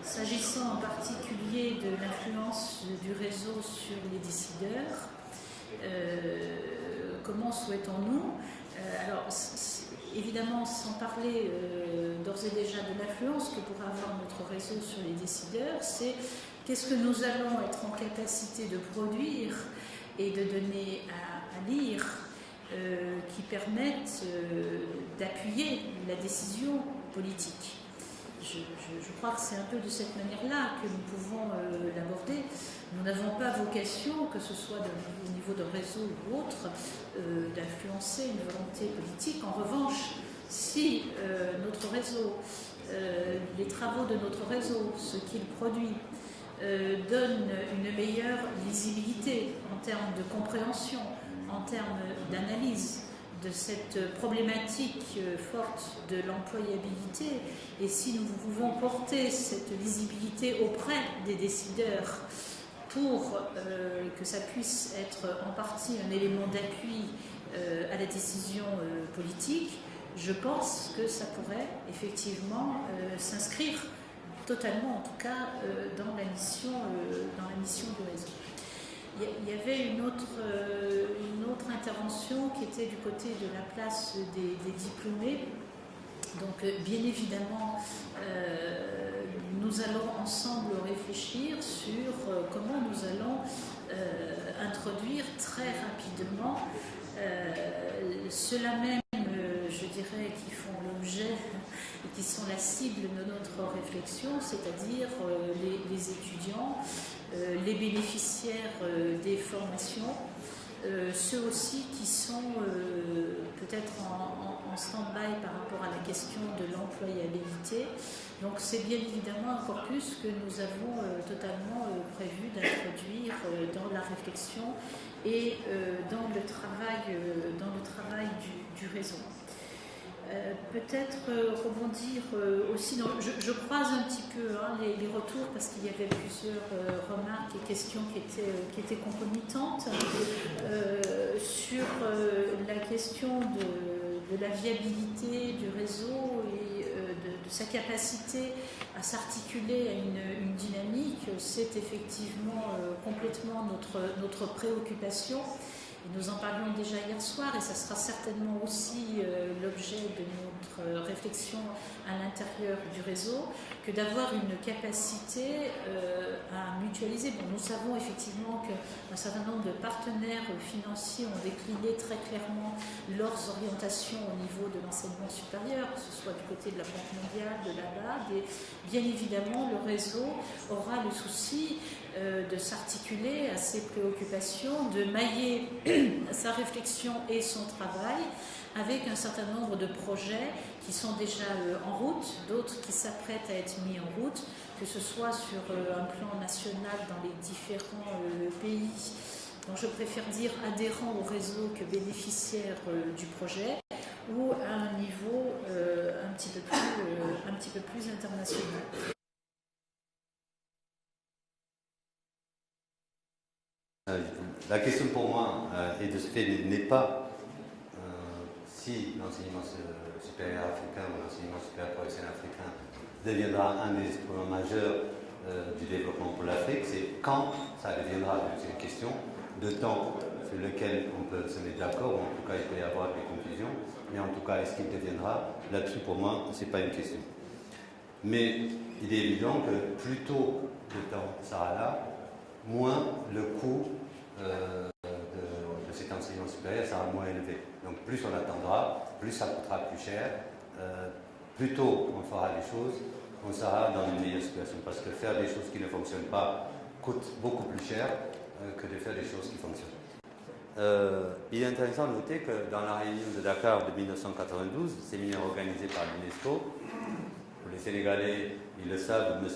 S'agissant en particulier de l'influence du réseau sur les décideurs, comment souhaitons-nous alors, évidemment, sans parler d'ores et déjà de l'influence que pourra avoir notre réseau sur les décideurs, c'est qu'est-ce que nous allons être en capacité de produire et de donner à lire qui permettent d'appuyer la décision politique. Je crois que c'est un peu de cette manière-là que nous pouvons l'aborder. Nous n'avons pas vocation, que ce soit au niveau d'un réseau ou autre, d'influencer une volonté politique. En revanche, si notre réseau, les travaux de notre réseau, ce qu'il produit, donnent une meilleure lisibilité en termes de compréhension, en termes d'analyse, de cette problématique forte de l'employabilité, et si nous pouvons porter cette lisibilité auprès des décideurs pour que ça puisse être en partie un élément d'appui à la décision politique, je pense que ça pourrait effectivement s'inscrire totalement, en tout cas, dans la mission du réseau. Il y avait une autre intervention qui était du côté de la place des diplômés. Donc, bien évidemment, nous allons ensemble réfléchir sur comment nous allons introduire très rapidement ceux-là même, je dirais, qui font l'objet et qui sont la cible de notre réflexion, c'est-à-dire les étudiants, les bénéficiaires des formations, ceux aussi qui sont peut-être en stand-by par rapport à la question de l'employabilité. Donc c'est bien évidemment un corpus que nous avons totalement prévu d'introduire dans la réflexion et dans le travail du réseau. Peut-être rebondir aussi, je croise un petit peu les retours parce qu'il y avait plusieurs remarques et questions qui étaient concomitantes sur la question de la viabilité du réseau et de sa capacité à s'articuler à une dynamique. C'est effectivement complètement notre préoccupation. Nous en parlions déjà hier soir et ça sera certainement aussi l'objet de notre réflexion à l'intérieur du réseau, que d'avoir une capacité à mutualiser. Bon, nous savons effectivement qu'un certain nombre de partenaires financiers ont décliné très clairement leurs orientations au niveau de l'enseignement supérieur, que ce soit du côté de la Banque mondiale, de la BAD, et bien évidemment le réseau aura le souci de s'articuler à ses préoccupations, de mailler sa réflexion et son travail avec un certain nombre de projets qui sont déjà en route, d'autres qui s'apprêtent à être mis en route, que ce soit sur un plan national dans les différents pays, dont je préfère dire adhérents au réseau que bénéficiaires du projet, ou à un niveau un petit peu plus international. La question pour moi, et de ce fait, n'est pas si l'enseignement supérieur africain ou l'enseignement supérieur professionnel africain deviendra un des instruments majeurs du développement pour l'Afrique, c'est quand ça deviendra. C'est une question de temps sur lequel on peut se mettre d'accord, ou en tout cas il peut y avoir des confusions, mais en tout cas est-ce qu'il deviendra, là-dessus pour moi, ce n'est pas une question. Mais il est évident que plus tôt le temps sera là, moins le coût de cet enseignement supérieur sera moins élevé. Donc plus on attendra, plus ça coûtera plus cher, plus tôt on fera les choses, on sera dans une meilleure situation. Parce que faire des choses qui ne fonctionnent pas coûte beaucoup plus cher que de faire des choses qui fonctionnent. Il est intéressant de noter que dans la réunion de Dakar de 1992, séminaire organisé par l'UNESCO, pour les Sénégalais, ils le savent, M.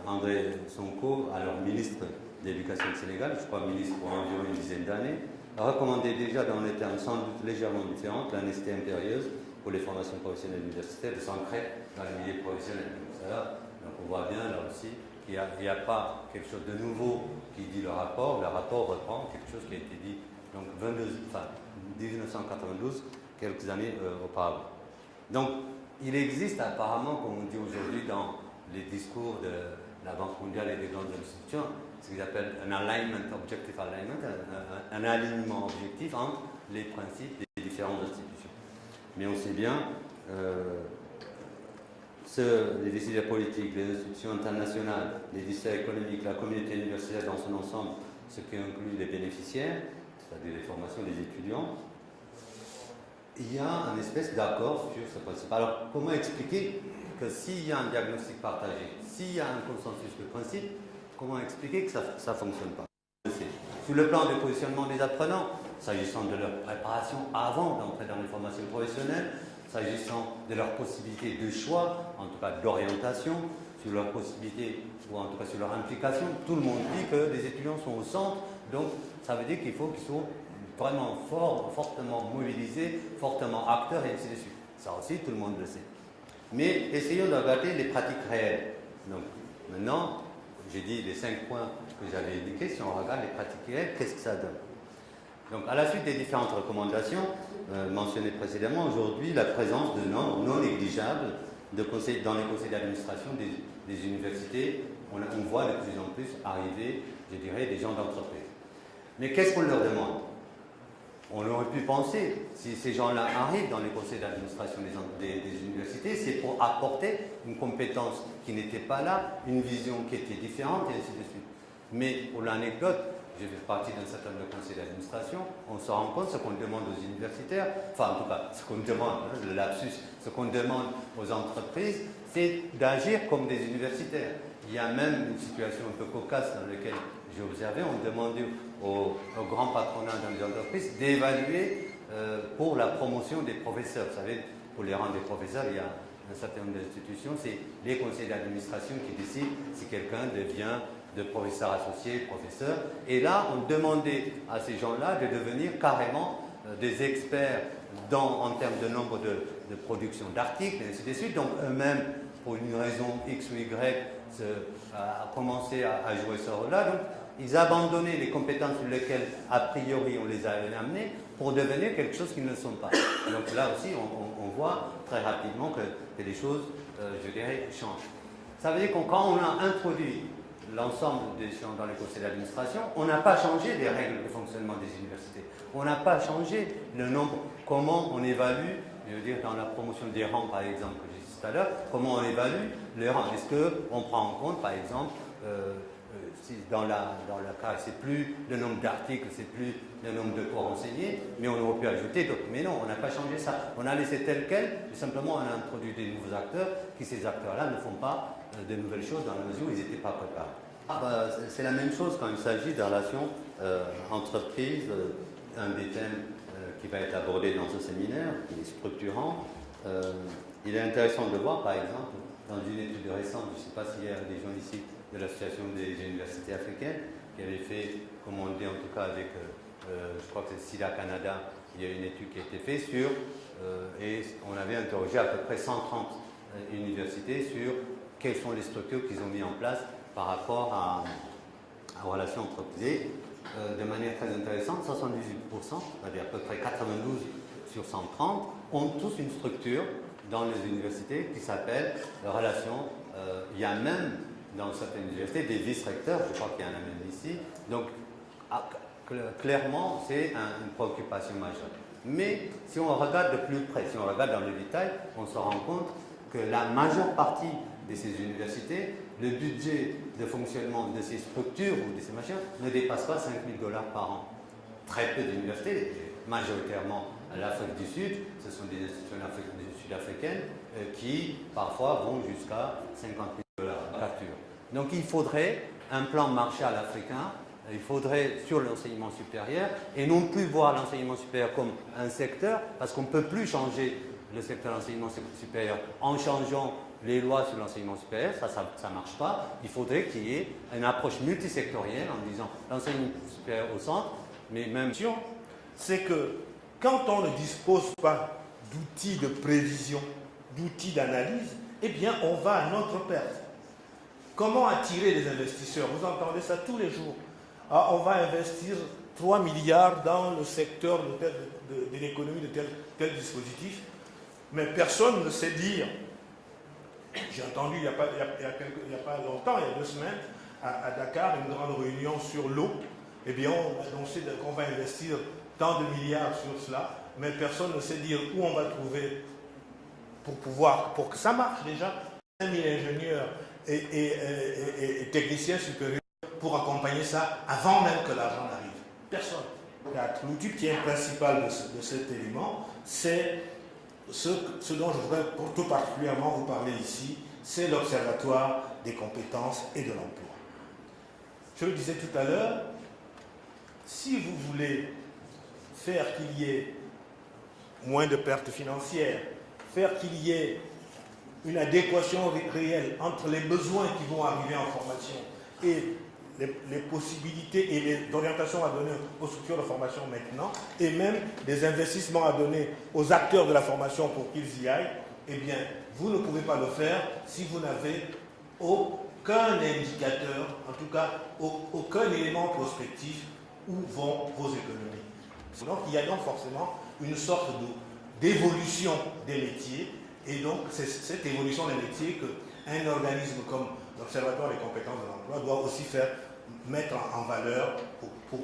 André Sonko, alors ministre de l'Éducation du Sénégal, je crois ministre pour environ une dizaine d'années, a recommandé déjà dans des termes sans doute légèrement différents la nécessité impérieuse pour les formations professionnelles universitaires de s'ancrer dans les milieux professionnels. Donc on voit bien là aussi qu'il n'y a pas quelque chose de nouveau qui dit le rapport reprend quelque chose qui a été dit donc 1992, quelques années auparavant. Donc il existe apparemment, comme on dit aujourd'hui, dans les discours de la Banque mondiale et des grandes institutions, ce qu'ils appellent un alignment, objective alignment, un alignement objectif entre les principes des différentes institutions. Mais on sait bien, les décideurs politiques, les institutions internationales, les décideurs économiques, la communauté universitaire dans son ensemble, ce qui inclut les bénéficiaires, c'est-à-dire les formations des étudiants, il y a un espèce d'accord sur ce principe. Alors, comment expliquer que s'il y a un diagnostic partagé, s'il y a un consensus de principe, comment expliquer que ça ne fonctionne pas? Sur le plan du positionnement des apprenants, s'agissant de leur préparation avant d'entrer dans les formations professionnelles, s'agissant de leurs possibilités de choix, en tout cas d'orientation, sur leurs possibilités, ou en tout cas sur leur implication, tout le monde dit que les étudiants sont au centre, donc ça veut dire qu'il faut qu'ils soient vraiment fortement mobilisés, fortement acteurs, et ainsi de suite. Ça aussi, tout le monde le sait. Mais essayons de regarder les pratiques réelles. Donc, maintenant, j'ai dit les 5 points que j'avais indiqués. Si on regarde les pratiques réelles, qu'est-ce que ça donne? Donc, à la suite des différentes recommandations mentionnées précédemment, aujourd'hui, la présence de nombres non négligeables dans les conseils d'administration des universités, on voit de plus en plus arriver, je dirais, des gens d'entreprise. Mais qu'est-ce qu'on leur demande? On aurait pu penser, si ces gens-là arrivent dans les conseils d'administration des universités, c'est pour apporter une compétence qui n'était pas là, une vision qui était différente, et ainsi de suite. Mais pour l'anecdote, j'ai fait partie d'un certain nombre de conseils d'administration, on se rend compte, ce qu'on demande aux universitaires, enfin en tout cas, ce qu'on demande, le lapsus, ce qu'on demande aux entreprises, c'est d'agir comme des universitaires. Il y a même une situation un peu cocasse dans laquelle j'ai observé, on demandait aux grands patronats dans les entreprises d'évaluer pour la promotion des professeurs. Vous savez, pour les rangs des professeurs, il y a un certain nombre d'institutions, c'est les conseils d'administration qui décident si quelqu'un devient de professeur associé, professeur. Et là, on demandait à ces gens-là de devenir carrément des experts en termes de nombre de production d'articles, et ainsi de suite. Donc eux-mêmes, pour une raison X ou Y, a commencé à jouer ce rôle-là. Donc, ils abandonnaient les compétences sur lesquelles, a priori, on les avait amenés pour devenir quelque chose qu'ils ne sont pas. Donc là aussi, on voit très rapidement que les choses, je dirais, changent. Ça veut dire que quand on a introduit l'ensemble des gens dans les conseils d'administration, on n'a pas changé les règles de fonctionnement des universités. On n'a pas changé le nombre, comment on évalue, je veux dire, dans la promotion des rangs, par exemple, que j'ai dit tout à l'heure, comment on évalue les rangs. Est-ce qu'on prend en compte, par exemple, si dans le cas, c'est plus le nombre d'articles, c'est plus le nombre de cours enseignés, mais on aurait pu ajouter d'autres. Mais non, on n'a pas changé ça. On a laissé tel quel, et simplement on a introduit des nouveaux acteurs, qui ces acteurs-là ne font pas de nouvelles choses dans la mesure où ils n'étaient pas préparés. C'est la même chose quand il s'agit de relations entreprises, un des thèmes qui va être abordé dans ce séminaire, qui est structurant. Il est intéressant de voir, par exemple, dans une étude récente, je ne sais pas s'il y a des gens ici de l'Association des universités africaines, qui avait fait, comme on dit en tout cas avec, je crois que c'est SIDA Canada, il y a une étude qui a été faite sur, et on avait interrogé à peu près 130 universités sur quelles sont les structures qu'ils ont mis en place par rapport à relations entreprises. De manière très intéressante, 78%, c'est-à-dire à peu près 92 sur 130, ont tous une structure dans les universités qui s'appelle relations. Il y a même dans certaines universités des vice-recteurs, je crois qu'il y en a même ici. Donc, clairement, c'est une préoccupation majeure. Mais si on regarde de plus près, si on regarde dans le détail, on se rend compte que la majeure partie de ces universités, le budget de fonctionnement de ces structures ou de ces machins ne dépasse pas 5 000 $ par an. Très peu d'universités, majoritairement à l'Afrique du Sud, ce sont des institutions sud-africaines qui parfois vont jusqu'à 50 000 $ par facture. Donc il faudrait un plan Marshall africain, il faudrait sur l'enseignement supérieur, et non plus voir l'enseignement supérieur comme un secteur, parce qu'on ne peut plus changer le secteur de l'enseignement supérieur en changeant les lois sur l'enseignement supérieur, ça ne marche pas. Il faudrait qu'il y ait une approche multisectorielle en disant l'enseignement supérieur au centre, mais même... C'est que quand on ne dispose pas d'outils de prévision, d'outils d'analyse, eh bien on va à notre perte. Comment attirer les investisseurs? Vous entendez ça tous les jours. Ah, on va investir 3 milliards dans le secteur de l'économie de tel dispositif, mais personne ne sait dire J'ai entendu il n'y a pas longtemps, il y a 2 semaines, à Dakar, une grande réunion sur l'eau. Eh bien, on a annoncé qu'on va investir tant de milliards sur cela, mais personne ne sait dire où on va trouver pour que ça marche déjà, 5000 ingénieurs et techniciens supérieurs pour accompagner ça avant même que l'argent n'arrive. Personne. L'outil principal de cet élément, c'est ce dont je voudrais tout particulièrement vous parler ici, c'est l'Observatoire des compétences et de l'emploi. Je le disais tout à l'heure, si vous voulez faire qu'il y ait moins de pertes financières, faire qu'il y ait une adéquation réelle entre les besoins qui vont arriver en formation et les possibilités et les orientations à donner aux structures de formation maintenant, et même des investissements à donner aux acteurs de la formation pour qu'ils y aillent, eh bien, vous ne pouvez pas le faire si vous n'avez aucun indicateur, en tout cas aucun élément prospectif où vont vos économies. Donc, il y a donc forcément une sorte d'évolution des métiers, et donc c'est cette évolution des métiers qu'un organisme comme l'Observatoire des compétences de l'emploi doit aussi mettre en valeur pour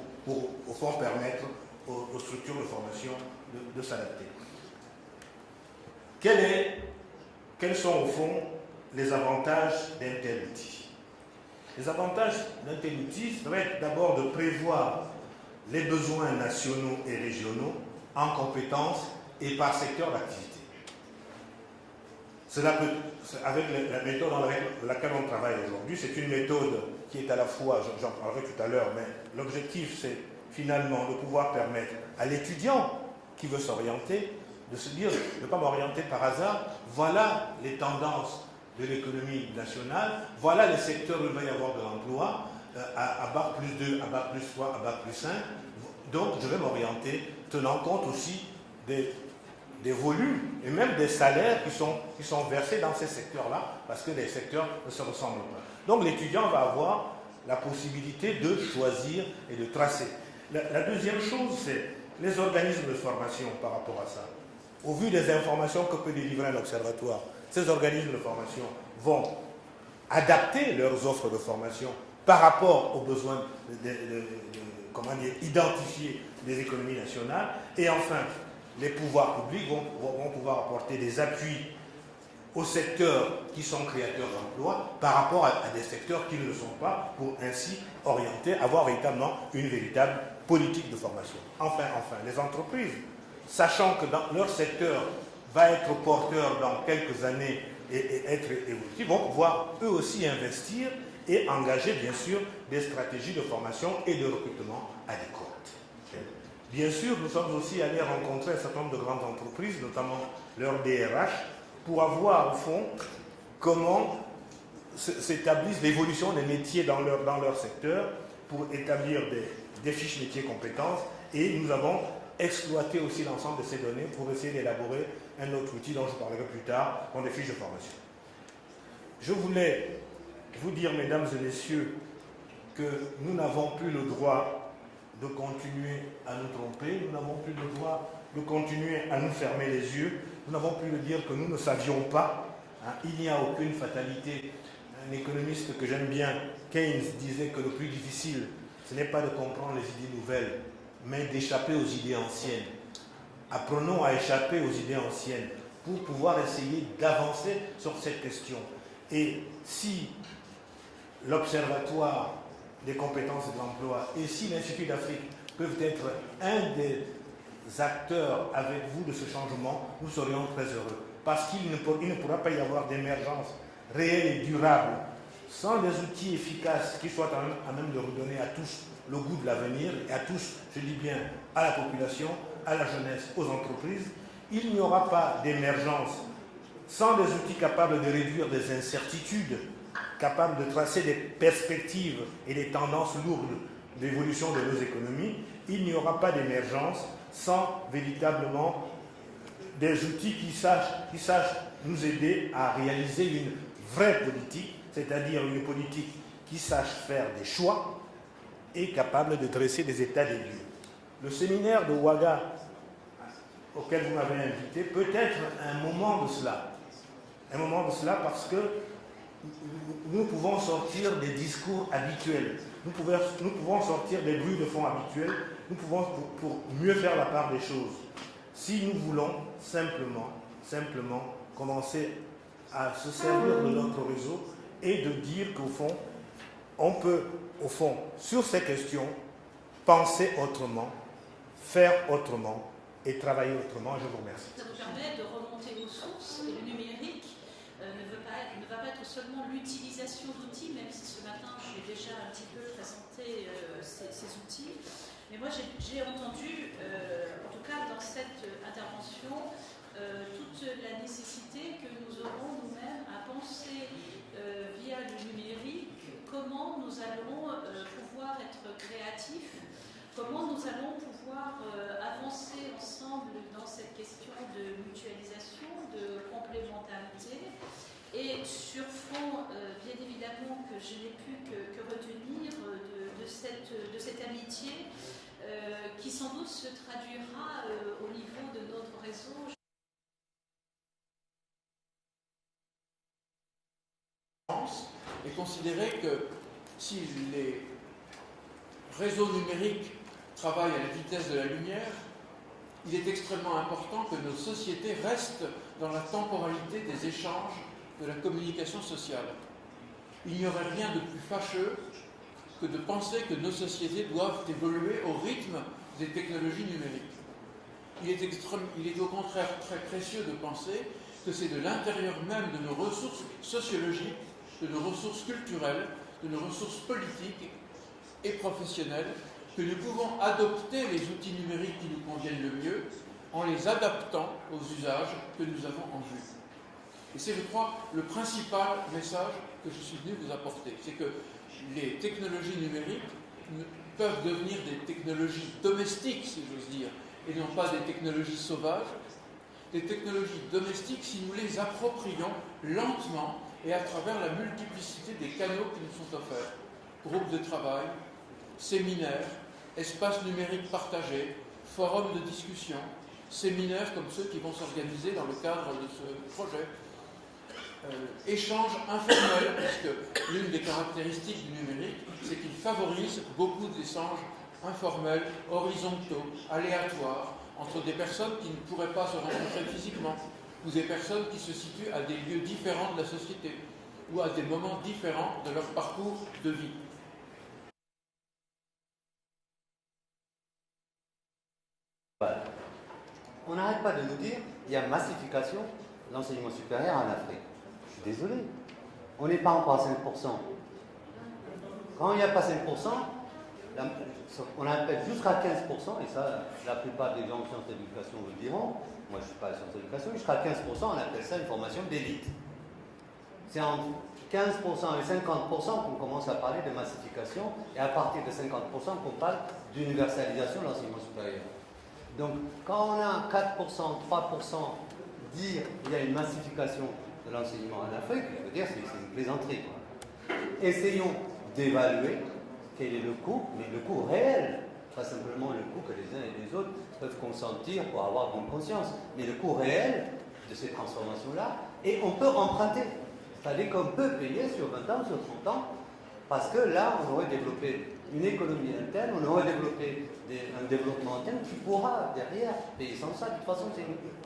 au fond permettre aux structures de formation de s'adapter. Quels sont au fond les avantages d'un tel outil? Les avantages d'un tel outil seraient d'abord de prévoir les besoins nationaux et régionaux en compétences et par secteur d'activité. Cela peut, avec la méthode dans laquelle on travaille aujourd'hui, c'est une méthode qui est à la fois, j'en parlerai tout à l'heure, mais l'objectif c'est finalement de pouvoir permettre à l'étudiant qui veut s'orienter de se dire, je ne vais pas m'orienter par hasard, voilà les tendances de l'économie nationale, voilà les secteurs où il va y avoir de l'emploi, à Bac plus 2, à Bac plus 3, à Bac plus 5, donc je vais m'orienter tenant compte aussi des volumes et même des salaires qui sont versés dans ces secteurs-là, parce que les secteurs ne se ressemblent pas. Donc l'étudiant va avoir la possibilité de choisir et de tracer. La deuxième chose, c'est les organismes de formation par rapport à ça. Au vu des informations que peut délivrer un observatoire, ces organismes de formation vont adapter leurs offres de formation par rapport aux besoins identifiés des économies nationales. Et enfin, les pouvoirs publics vont pouvoir apporter des appuis aux secteurs qui sont créateurs d'emplois par rapport à des secteurs qui ne le sont pas, pour ainsi avoir véritablement une véritable politique de formation. Enfin, les entreprises, sachant que dans leur secteur va être porteur dans quelques années et être évolutif, vont pouvoir eux aussi investir et engager bien sûr des stratégies de formation et de recrutement adéquates. Bien sûr, nous sommes aussi allés rencontrer un certain nombre de grandes entreprises, notamment leur DRH, pour avoir au fond comment s'établissent l'évolution des métiers dans leur secteur, pour établir des fiches métiers compétences, et nous avons exploité aussi l'ensemble de ces données pour essayer d'élaborer un autre outil dont je parlerai plus tard, dans des fiches de formation. Je voulais vous dire, mesdames et messieurs, que nous n'avons plus le droit de continuer à nous tromper, nous n'avons plus le droit de continuer à nous fermer les yeux, nous n'avons plus de dire que nous ne savions pas, hein, il n'y a aucune fatalité. Un économiste que j'aime bien, Keynes, disait que le plus difficile, ce n'est pas de comprendre les idées nouvelles, mais d'échapper aux idées anciennes. Apprenons à échapper aux idées anciennes pour pouvoir essayer d'avancer sur cette question. Et si l'Observatoire des compétences et de l'emploi et si l'Institut d'Afrique peuvent être un des acteurs avec vous de ce changement, nous serions très heureux. Parce qu'il ne pourra pas y avoir d'émergence réelle et durable sans des outils efficaces qui soient à même de redonner à tous le goût de l'avenir, et à tous, je dis bien, à la population, à la jeunesse, aux entreprises. Il n'y aura pas d'émergence sans des outils capables de réduire des incertitudes, capables de tracer des perspectives et des tendances lourdes d'évolution de nos économies. Il n'y aura pas d'émergence sans véritablement des outils qui sachent nous aider à réaliser une vraie politique, c'est-à-dire une politique qui sache faire des choix et capable de dresser des états des lieux. Le séminaire de Ouaga, auquel vous m'avez invité, peut être un moment de cela. un moment de cela parce que nous pouvons sortir des discours habituels, nous pouvons sortir des bruits de fond habituels, nous pouvons pour mieux faire la part des choses. Si nous voulons simplement commencer à se servir de notre réseau et de dire qu'au fond, on peut, au fond, sur ces questions, penser autrement, faire autrement et travailler autrement. Je vous remercie. Ça nous permet de remonter aux sources et le numérique ne va pas être seulement l'utilisation d'outils, même si ce matin je vais déjà un petit peu présenter ces outils. Mais moi j'ai entendu, en tout cas dans cette intervention, toute la nécessité que nous aurons nous-mêmes à penser via le numérique comment nous allons pouvoir être créatifs, comment nous allons pouvoir avancer ensemble dans cette question de mutualisation, de complémentarité. Et sur fond, bien évidemment, que je n'ai pu que retenir de cette amitié qui sans doute se traduira au niveau de notre réseau. Et considérer que si les réseaux numériques travaillent à la vitesse de la lumière, il est extrêmement important que nos sociétés restent dans la temporalité des échanges, de la communication sociale. Il n'y aurait rien de plus fâcheux que de penser que nos sociétés doivent évoluer au rythme des technologies numériques. Il est au contraire très précieux de penser que c'est de l'intérieur même de nos ressources sociologiques, de nos ressources culturelles, de nos ressources politiques et professionnelles que nous pouvons adopter les outils numériques qui nous conviennent le mieux en les adaptant aux usages que nous avons en vue. Et c'est, je crois, le principal message que je suis venu vous apporter. C'est que les technologies numériques peuvent devenir des technologies domestiques, si j'ose dire, et non pas des technologies sauvages. Des technologies domestiques si nous les approprions lentement et à travers la multiplicité des canaux qui nous sont offerts. Groupes de travail, séminaires, espaces numériques partagés, forums de discussion, séminaires comme ceux qui vont s'organiser dans le cadre de ce projet. Échanges informels, puisque l'une des caractéristiques du numérique, c'est qu'il favorise beaucoup d'échanges informels, horizontaux, aléatoires, entre des personnes qui ne pourraient pas se rencontrer physiquement, ou des personnes qui se situent à des lieux différents de la société, ou à des moments différents de leur parcours de vie. Voilà. On n'arrête pas de nous dire qu'il y a massification de l'enseignement supérieur en Afrique. Je suis désolé, on n'est pas encore à 5%. Quand il n'y a pas 5%, on appelle jusqu'à 15%, et ça, la plupart des gens en sciences d'éducation vous le diront, moi je ne suis pas en sciences d'éducation, jusqu'à 15%, on appelle ça une formation d'élite. C'est entre 15% et 50% qu'on commence à parler de massification, et à partir de 50% qu'on parle d'universalisation de l'enseignement supérieur. Donc, quand on a 4%, 3% dire qu'il y a une massification de l'enseignement en Afrique, je veux dire, c'est une plaisanterie, quoi. Essayons d'évaluer quel est le coût, mais le coût réel, pas simplement le coût que les uns et les autres peuvent consentir pour avoir bonne conscience, mais le coût réel de ces transformations-là, et on peut emprunter. C'est-à-dire qu'on peut payer sur 20 ans, sur 30 ans, parce que là, on aurait développé une économie interne, on aurait développé un développement interne qui pourra, derrière, payer sans ça. De toute façon,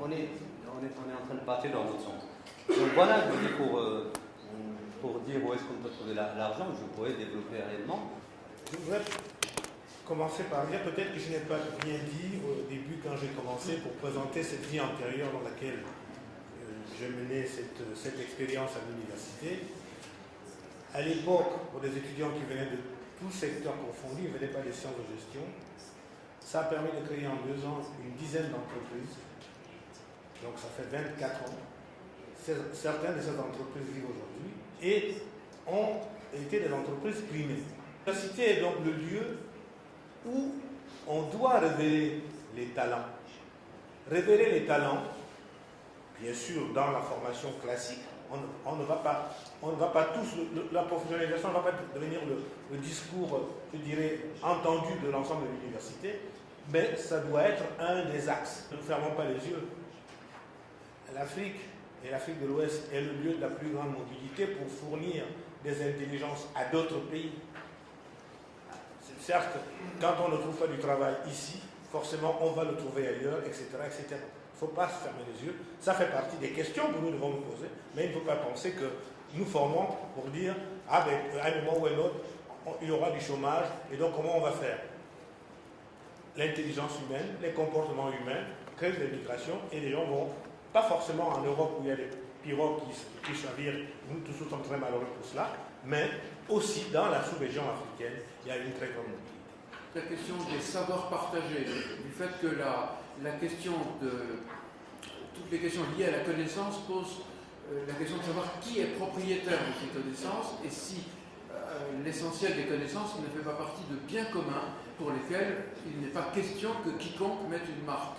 on est en train de partir dans l'autre sens. Donc voilà, je dis pour dire où est-ce qu'on peut trouver l'argent, je pourrais développer réellement. Je voudrais commencer par dire, peut-être que je n'ai pas bien dit au début quand j'ai commencé pour présenter cette vie antérieure dans laquelle j'ai mené cette expérience à l'université. À l'époque, pour des étudiants qui venaient de tout secteur confondu, ils ne venaient pas des sciences de gestion, ça a permis de créer en 2 ans une dizaine d'entreprises. Donc ça fait 24 ans. Certaines de ces entreprises vivent aujourd'hui et ont été des entreprises primées. L'université est donc le lieu où on doit révéler les talents. Révéler les talents, bien sûr, dans la formation classique, on ne va pas tous, la professionnalisation ne va pas devenir le discours, je dirais, entendu de l'ensemble de l'université, mais ça doit être un des axes. Ne fermons pas les yeux. L'Afrique et l'Afrique de l'Ouest est le lieu de la plus grande mobilité pour fournir des intelligences à d'autres pays. Certes, quand on ne trouve pas du travail ici, forcément on va le trouver ailleurs, etc. etc. Il ne faut pas se fermer les yeux. Ça fait partie des questions que nous devons nous poser, mais il ne faut pas penser que nous formons pour dire « Ah ben, à un moment ou à un autre, il y aura du chômage, et donc comment on va faire ?» L'intelligence humaine, les comportements humains créent des migrations, et les gens vont, pas forcément en Europe où il y a des pirogues qui chavirent, nous tous nous sommes très malheureux pour cela, mais aussi dans la sous-région africaine, il y a une très grande mobilité. La question des savoirs partagés, du fait que la question de toutes les questions liées à la connaissance posent la question de savoir qui est propriétaire de ces connaissances et si l'essentiel des connaissances ne fait pas partie de biens communs pour lesquels il n'est pas question que quiconque mette une marque.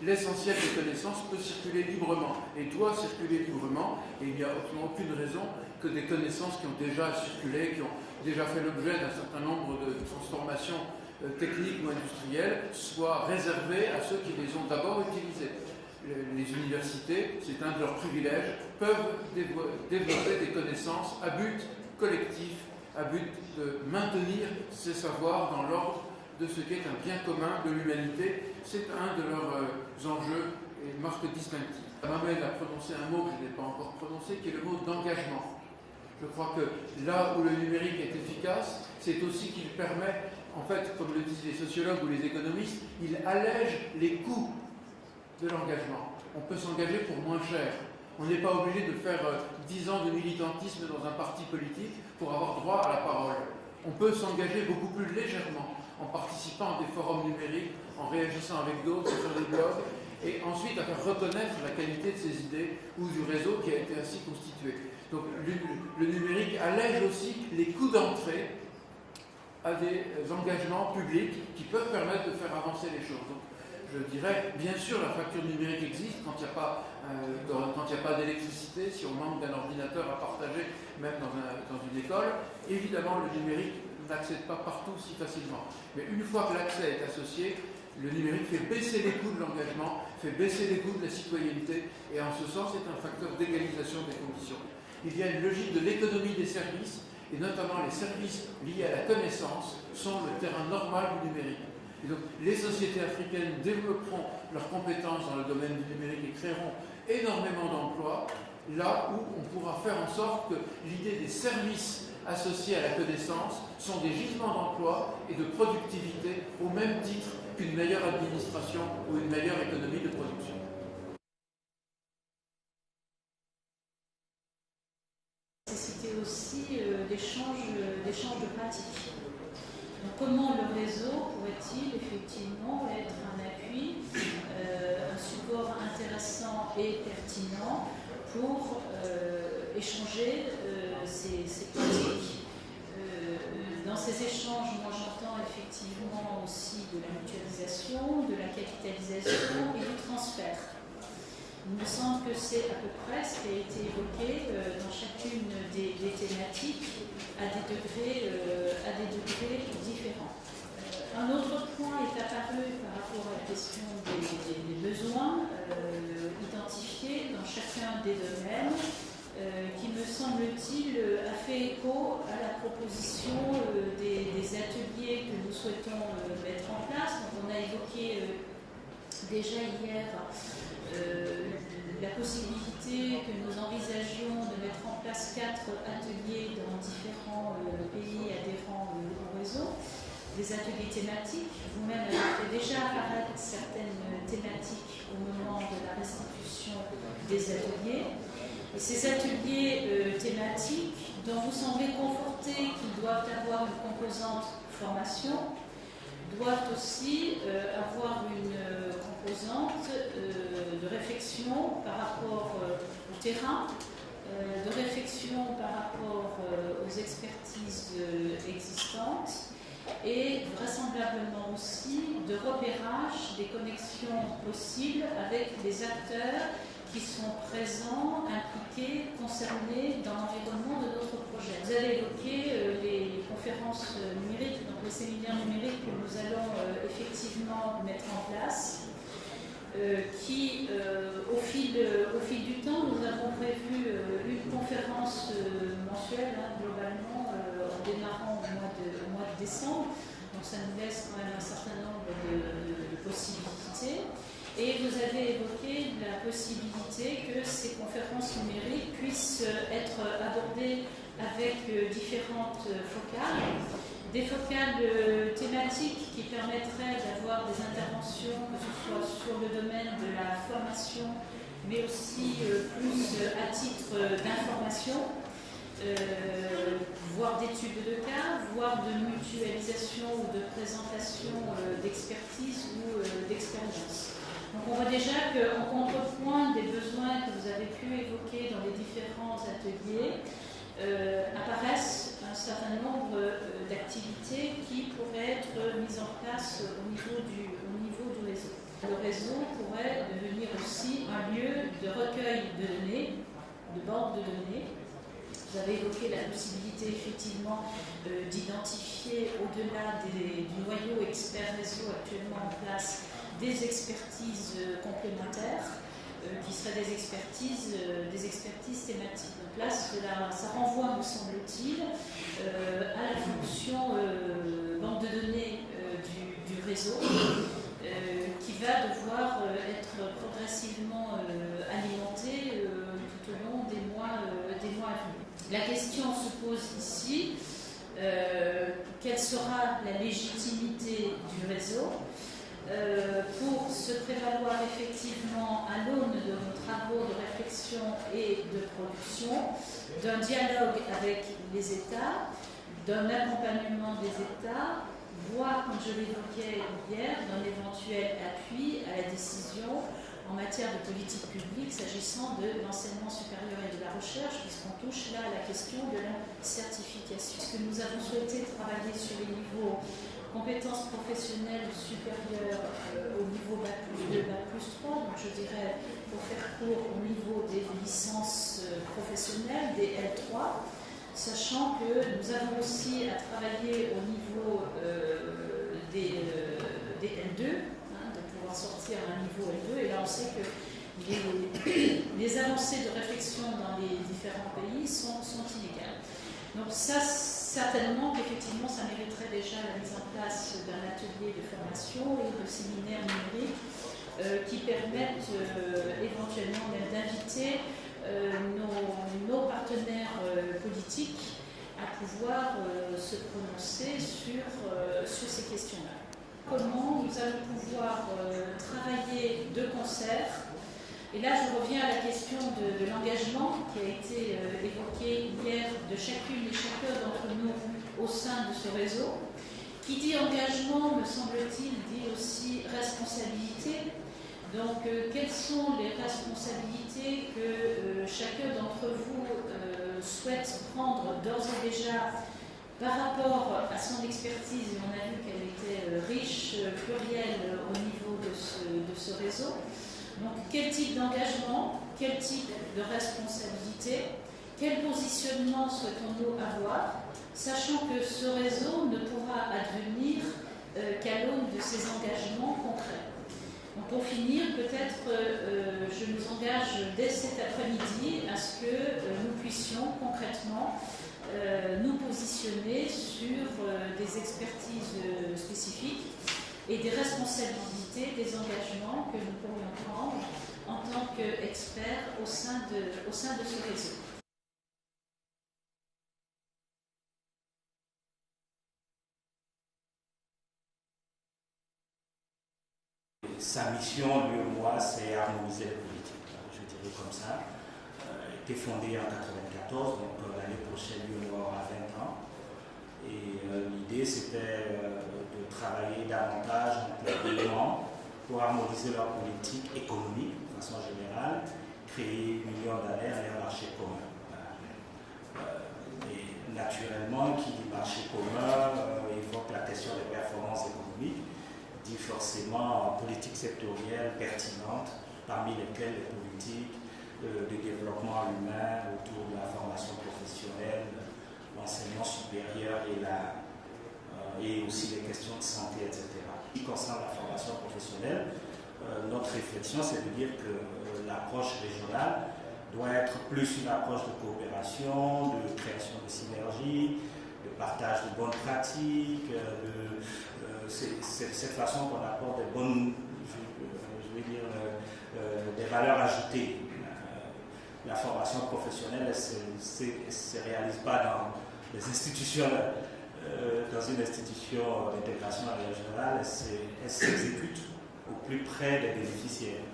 L'essentiel des connaissances peut circuler librement et doit circuler librement, et il n'y a aucune raison que des connaissances qui ont déjà circulé, qui ont déjà fait l'objet d'un certain nombre de transformations techniques ou industrielles, soient réservées à ceux qui les ont d'abord utilisées. Les universités, c'est un de leurs privilèges, peuvent développer des connaissances à but collectif, à but de maintenir ces savoirs dans l'ordre de ce qui est un bien commun de l'humanité. C'est un de leurs enjeux et marques distinctives. Mamel a prononcé un mot que je n'ai pas encore prononcé, qui est le mot d'engagement. Je crois que là où le numérique est efficace, c'est aussi qu'il permet, en fait, comme le disent les sociologues ou les économistes, il allège les coûts de l'engagement. On peut s'engager pour moins cher. On n'est pas obligé de faire 10 ans de militantisme dans un parti politique pour avoir droit à la parole. On peut s'engager beaucoup plus légèrement en participant à des forums numériques, en réagissant avec d'autres sur des blogs, et ensuite à faire reconnaître la qualité de ses idées ou du réseau qui a été ainsi constitué. Donc le numérique allège aussi les coûts d'entrée à des engagements publics qui peuvent permettre de faire avancer les choses. Donc, je dirais, bien sûr, la facture numérique existe quand il n'y a pas d'électricité, si on manque d'un ordinateur à partager, même dans une école. Évidemment, le numérique n'accède pas partout si facilement. Mais une fois que l'accès est associé, le numérique fait baisser les coûts de l'engagement, fait baisser les coûts de la citoyenneté, et en ce sens, c'est un facteur d'égalisation des conditions. Il y a une logique de l'économie des services, et notamment les services liés à la connaissance sont le terrain normal du numérique. Et donc, les sociétés africaines développeront leurs compétences dans le domaine du numérique et créeront énormément d'emplois, là où on pourra faire en sorte que l'idée des services associés à la connaissance sont des gisements d'emploi et de productivité au même titre qu'une meilleure administration ou une meilleure économie de production. C'était aussi d'échange de pratiques. Donc, comment le réseau pourrait-il effectivement être un appui, un support intéressant et pertinent pour échanger ces pratiques. Dans ces échanges, moi j'entends effectivement aussi de la mutualisation, de la capitalisation et du transfert. Il me semble que c'est à peu près ce qui a été évoqué dans chacune des thématiques à des degrés différents. Un autre point est apparu par rapport à la question des besoins identifiés dans chacun des domaines, qui me semble-t-il a fait écho à la proposition des ateliers que nous souhaitons mettre en place. Donc, on a évoqué déjà hier la possibilité que nous envisagions de mettre en place 4 ateliers dans différents pays adhérents au réseau, des ateliers thématiques. Vous-même avez fait déjà apparaître certaines thématiques au moment de la restitution des ateliers. Et ces ateliers thématiques, dont vous semblez confortés qu'ils doivent avoir une composante formation, doivent aussi avoir une composante de réflexion par rapport au terrain, de réflexion par rapport aux expertises existantes et vraisemblablement aussi de repérage des connexions possibles avec les acteurs qui sont présents, impliqués, concernés dans l'environnement de notre projet. Vous avez évoqué les conférences numériques, donc les séminaires numériques que nous allons effectivement mettre en place, qui, au fil fil du temps, nous avons prévu une conférence mensuelle, globalement, en démarrant au mois de décembre. Donc ça nous laisse quand même un certain nombre de possibilités. Et vous avez évoqué la possibilité que ces conférences numériques puissent être abordées avec différentes focales. Des focales thématiques qui permettraient d'avoir des interventions, que ce soit sur le domaine de la formation, mais aussi plus à titre d'information, voire d'études de cas, voire de mutualisation ou de présentation d'expertise ou d'expérience. Donc on voit déjà qu'en contrepoint des besoins que vous avez pu évoquer dans les différents ateliers, apparaissent un certain nombre d'activités qui pourraient être mises en place au niveau du réseau. Le réseau pourrait devenir aussi un lieu de recueil de données, de banque de données. Vous avez évoqué la possibilité effectivement d'identifier au-delà du noyau expert réseau actuellement en place des expertises complémentaires qui seraient des expertises thématiques. Donc là, ça renvoie, me semble-t-il, à la fonction banque de données du réseau qui va devoir être progressivement alimentée tout au long des mois à venir. La question se pose ici, quelle sera la légitimité du réseau pour se prévaloir effectivement à l'aune de nos travaux de réflexion et de production, d'un dialogue avec les États, d'un accompagnement des États, voire, comme je l'évoquais hier, d'un éventuel appui à la décision en matière de politique publique s'agissant de l'enseignement supérieur et de la recherche, puisqu'on touche là à la question de la certification. Parce que nous avons souhaité travailler sur les niveaux compétences professionnelles supérieures au niveau Bac+2, Bac+3, donc je dirais, pour faire court, au niveau des licences professionnelles, des L3, sachant que nous avons aussi à travailler au niveau des L2, de pouvoir sortir à un niveau L2, et là on sait que les avancées de réflexion dans les différents pays sont inégales. Donc ça, certainement qu'effectivement, ça mériterait déjà la mise en place d'un atelier de formation et de séminaires numériques qui permettent éventuellement même d'inviter nos partenaires politiques à pouvoir se prononcer sur ces questions-là. Comment nous allons pouvoir travailler de concert. Et là, je reviens à la question de l'engagement qui a été évoqué hier de chacune et chacun d'entre nous au sein de ce réseau. Qui dit engagement, me semble-t-il, dit aussi responsabilité. Donc, quelles sont les responsabilités que chacun d'entre vous souhaite prendre d'ores et déjà par rapport à son expertise, et on a vu qu'elle était riche, plurielle au niveau de ce réseau. Donc, quel type d'engagement, quel type de responsabilité, quel positionnement souhaitons-nous avoir, sachant que ce réseau ne pourra advenir qu'à l'aune de ces engagements concrets. Donc, pour finir, peut-être je nous engage dès cet après-midi à ce que nous puissions concrètement nous positionner sur des expertises spécifiques et des responsabilités, des engagements que nous pourrions prendre en tant qu'experts au sein de ce réseau. Sa mission, lui et moi, c'est harmoniser les politiques, je dirais comme ça. Elle a été fondée en 1994, donc l'année prochaine, lui et moi, aura 20 ans. Et l'idée, c'était de travailler davantage entre les éléments pour harmoniser leur politique économique, de façon générale, créer une union d'alerte et un marché commun. Et naturellement, qui dit marché commun évoque la question des performances économiques, dit forcément politique sectorielle pertinente, parmi lesquelles les politiques de développement humain autour de la formation professionnelle, l'enseignement supérieur et aussi les questions de santé, etc. En ce qui concerne la formation professionnelle, notre réflexion, c'est de dire que l'approche régionale doit être plus une approche de coopération, de création de synergies, de partage de bonnes pratiques. C'est cette façon qu'on apporte des bonnes, des valeurs ajoutées. La formation professionnelle ne se réalise pas dans les institutions, dans une institution d'intégration régionale, elle s'exécute au plus près des bénéficiaires.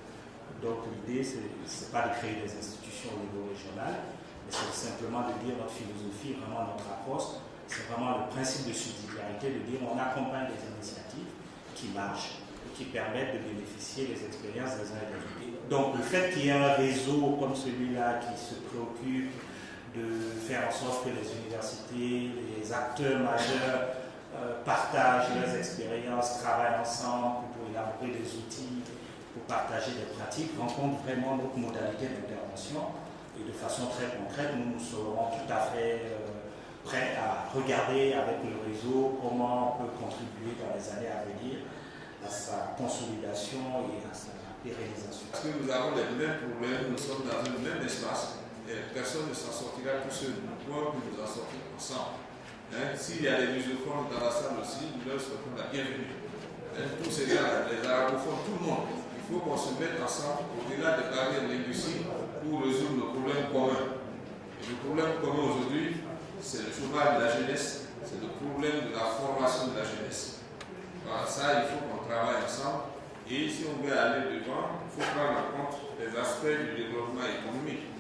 Donc l'idée, ce n'est pas de créer des institutions au niveau régional, mais c'est simplement de dire notre philosophie, vraiment notre approche, c'est vraiment le principe de subsidiarité, de dire on accompagne des initiatives qui marchent et qui permettent de bénéficier des expériences des uns et des autres. Donc le fait qu'il y ait un réseau comme celui-là qui se préoccupe de faire en sorte que les universités, les acteurs majeurs partagent leurs expériences, travaillent ensemble pour élaborer des outils, pour partager des pratiques, rencontre vraiment notre modalité d'intervention. Et de façon très concrète, nous serons tout à fait prêts à regarder avec le réseau comment on peut contribuer dans les années à venir à sa consolidation et à sa pérennisation. Parce que nous avons les mêmes problèmes, nous sommes dans un même espace et personne ne s'en sortira tout seul. Nous pouvons nous en sortir ensemble. S'il y a des musophones dans la salle aussi, nous leur souhaitons la bienvenue. Tous ces gens, les arabophones, tout le monde, il faut qu'on se mette ensemble au-delà des barrières linguistiques pour résoudre nos problèmes communs. Et le problème commun aujourd'hui, c'est le chômage de la jeunesse, c'est le problème de la formation de la jeunesse. Alors ça, il faut qu'on travaille ensemble. Et si on veut aller devant, il faut prendre en compte les aspects du développement économique.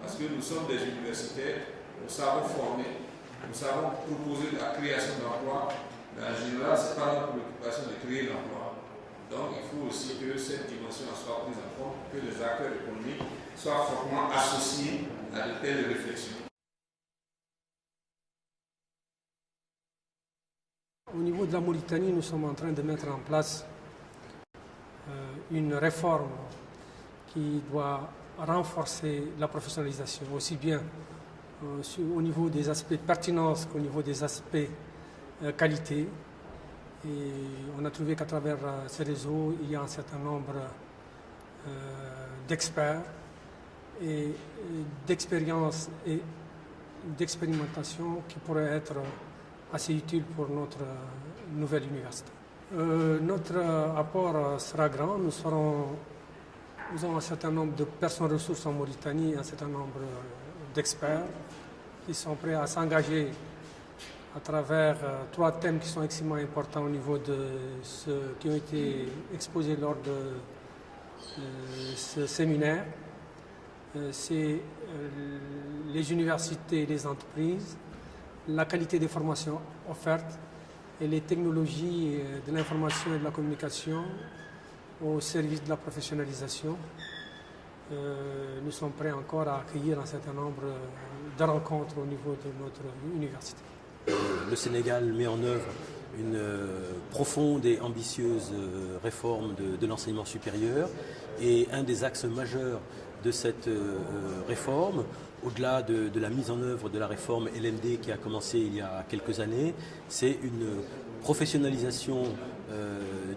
Parce que nous sommes des universitaires, nous savons former, nous savons proposer de la création d'emplois, mais en général, ce n'est pas notre préoccupation de créer l'emploi. Donc il faut aussi que cette dimension soit prise en compte, que les acteurs économiques soient fortement associés à de telles réflexions. Au niveau de la Mauritanie, nous sommes en train de mettre en place une réforme qui doit renforcer la professionnalisation, aussi bien au niveau des aspects pertinence qu'au niveau des aspects qualité. Et on a trouvé qu'à travers ces réseaux, il y a un certain nombre d'experts et d'expériences et d'expérimentation qui pourraient être assez utiles pour notre nouvelle université. Notre apport sera grand. Nous avons un certain nombre de personnes ressources en Mauritanie, un certain nombre d'experts qui sont prêts à s'engager à travers 3 thèmes qui sont extrêmement importants au niveau de ceux qui ont été exposés lors de ce séminaire. C'est les universités et les entreprises, la qualité des formations offertes et les technologies de l'information et de la communication au service de la professionnalisation. Nous sommes prêts encore à accueillir un certain nombre de rencontres au niveau de notre université. Le Sénégal met en œuvre une profonde et ambitieuse réforme de l'enseignement supérieur et un des axes majeurs de cette réforme, au-delà de la mise en œuvre de la réforme LMD qui a commencé il y a quelques années, c'est une professionnalisation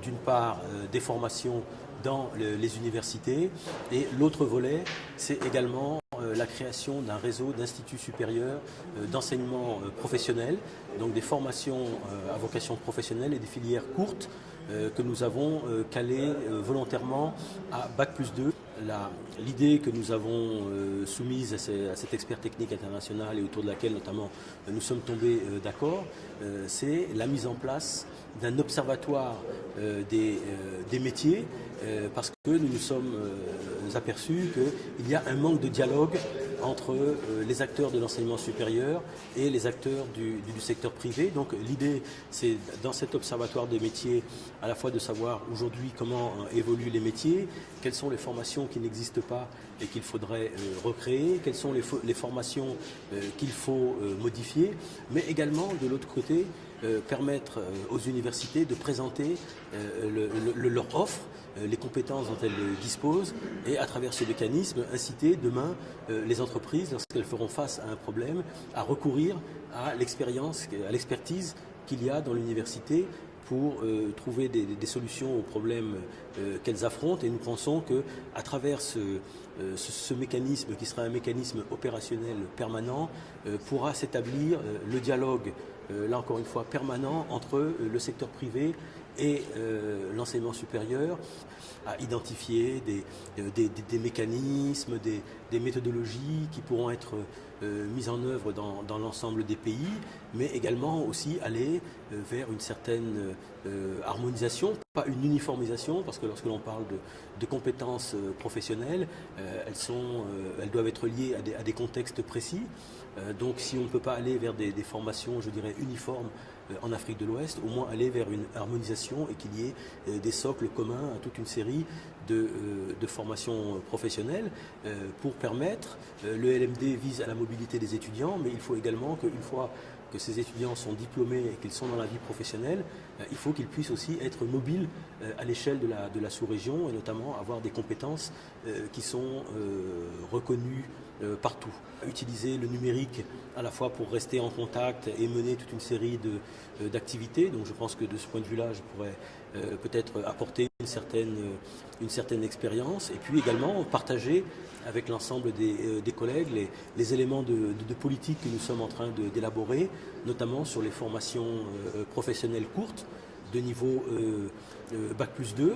d'une part des formations dans les universités et l'autre volet, c'est également la création d'un réseau d'instituts supérieurs d'enseignement professionnel, donc des formations à vocation professionnelle et des filières courtes que nous avons calées volontairement à Bac+2. L'idée que nous avons soumise à cet expert technique international et autour de laquelle notamment nous sommes tombés d'accord, c'est la mise en place d'un observatoire des métiers parce que nous nous sommes aperçus qu'il y a un manque de dialogue entre les acteurs de l'enseignement supérieur et les acteurs du secteur privé. Donc l'idée, c'est dans cet observatoire des métiers, à la fois de savoir aujourd'hui comment évoluent les métiers, quelles sont les formations qui n'existent pas et qu'il faudrait recréer, quelles sont les formations qu'il faut modifier, mais également de l'autre côté, permettre aux universités de présenter leur offre, les compétences dont elles disposent et à travers ce mécanisme inciter demain les entreprises, lorsqu'elles feront face à un problème, à recourir à l'expérience, à l'expertise qu'il y a dans l'université pour trouver des solutions aux problèmes qu'elles affrontent. Et nous pensons qu'à travers ce mécanisme, qui sera un mécanisme opérationnel permanent, pourra s'établir le dialogue, là encore une fois, permanent entre le secteur privé et l'enseignement supérieur, à identifier des mécanismes, des méthodologies qui pourront être mises en œuvre dans l'ensemble des pays, mais également aussi aller vers une certaine harmonisation, pas une uniformisation, parce que lorsque l'on parle de compétences professionnelles, elles doivent être liées à des contextes précis. Donc si on ne peut pas aller vers des formations, je dirais, uniformes en Afrique de l'Ouest, au moins aller vers une harmonisation et qu'il y ait des socles communs à toute une série de formations professionnelles pour permettre, le LMD vise à la mobilité des étudiants, mais il faut également qu'une fois que ces étudiants sont diplômés et qu'ils sont dans la vie professionnelle, il faut qu'ils puissent aussi être mobiles à l'échelle de la sous-région et notamment avoir des compétences qui sont reconnues partout. Utiliser le numérique à la fois pour rester en contact et mener toute une série d'activités. Donc je pense que de ce point de vue-là, je pourrais peut-être apporter une certaine expérience et puis également partager avec l'ensemble des collègues les éléments de politique que nous sommes en train d'élaborer, notamment sur les formations professionnelles courtes de niveau Bac+2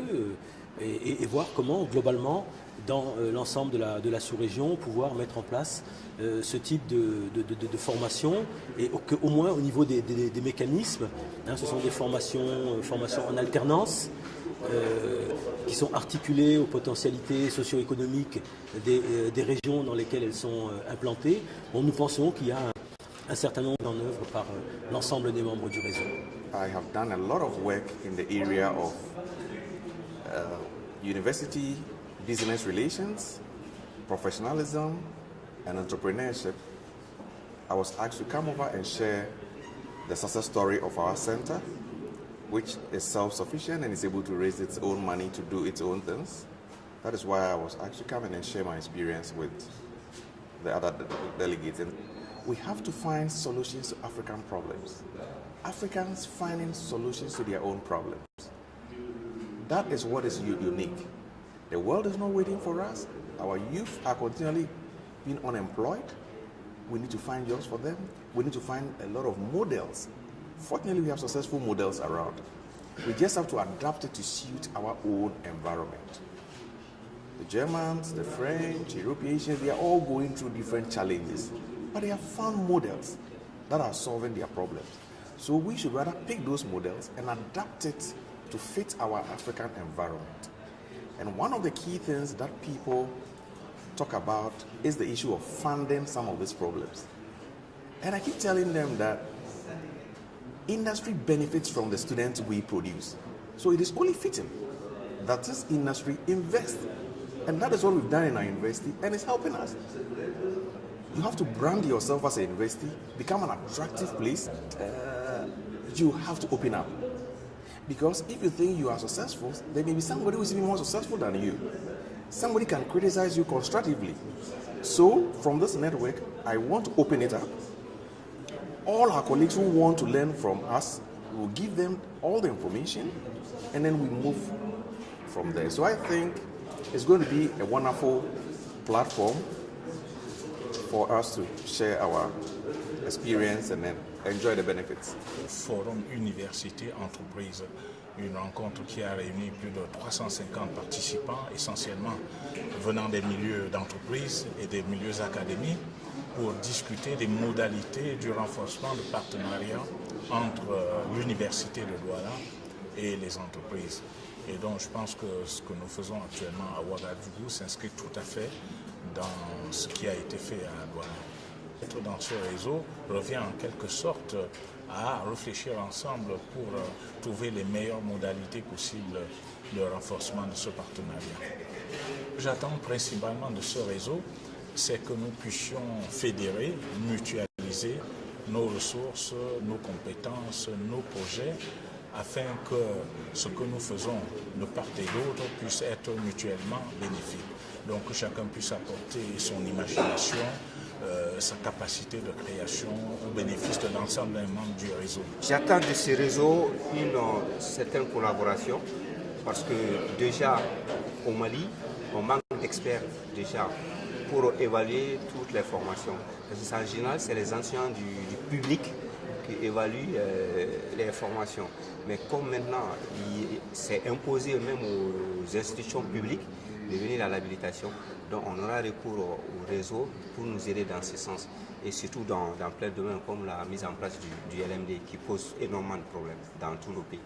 et voir comment globalement dans l'ensemble de la sous-région pouvoir mettre en place ce type de formation et qu'au moins au niveau des mécanismes, ce sont des formations en alternance qui sont articulées aux potentialités socio-économiques des régions dans lesquelles elles sont implantées. Bon, nous pensons qu'il y a un certain nombre en œuvre par l'ensemble des membres du réseau. I have done a lot of work in the area of university business relations, professionalism, and entrepreneurship. I was asked to come over and share the success story of our center, which is self-sufficient and is able to raise its own money to do its own things. That is why I was asked to come in and share my experience with the other delegates. And we have to find solutions to African problems. Africans finding solutions to their own problems. That is what is unique. The world is not waiting for us. Our youth are continually being unemployed. We need to find jobs for them. We need to find a lot of models. Fortunately, we have successful models around. We just have to adapt it to suit our own environment. The Germans, the French, Europeans, they are all going through different challenges, but they have found models that are solving their problems. So we should rather pick those models and adapt it to fit our African environment. And one of the key things that people talk about is the issue of funding some of these problems. And I keep telling them that industry benefits from the students we produce. So it is only fitting that this industry invest. And that is what we've done in our university, and it's helping us. You have to brand yourself as a university, become an attractive place. You have to open up. Because if you think you are successful, there may be somebody who is even more successful than you. Somebody can criticize you constructively. So, from this network, I want to open it up. All our colleagues who want to learn from us, we will give them all the information, and then we move from there. So I think it's going to be a wonderful platform for us to share our experience and then enjoy the benefits. Forum Université Entreprise, une rencontre qui a réuni plus de 350 participants, essentiellement venant des milieux d'entreprise et des milieux académiques, pour discuter des modalités du renforcement de partenariat entre l'université de Douala et les entreprises. Et donc je pense que ce que nous faisons actuellement à Ouagadougou s'inscrit tout à fait dans ce qui a été fait à Douala. Être dans ce réseau revient en quelque sorte à réfléchir ensemble pour trouver les meilleures modalités possibles de renforcement de ce partenariat. J'attends principalement de ce réseau, c'est que nous puissions fédérer, mutualiser nos ressources, nos compétences, nos projets, afin que ce que nous faisons de part et d'autre puisse être mutuellement bénéfique. Donc que chacun puisse apporter son imagination, sa capacité de création au bénéfice de l'ensemble des membres du réseau. J'attends de ce réseau une certaine collaboration parce que déjà au Mali, on manque d'experts déjà pour évaluer toutes les formations. Parce qu'en général, c'est les enseignants du public qui évaluent les formations. Mais comme maintenant, c'est imposé même aux institutions publiques de venir à l'habilitation, donc on aura recours au réseau pour nous aider dans ce sens. Et surtout dans plein de domaines comme la mise en place du LMD qui pose énormément de problèmes dans tous nos pays.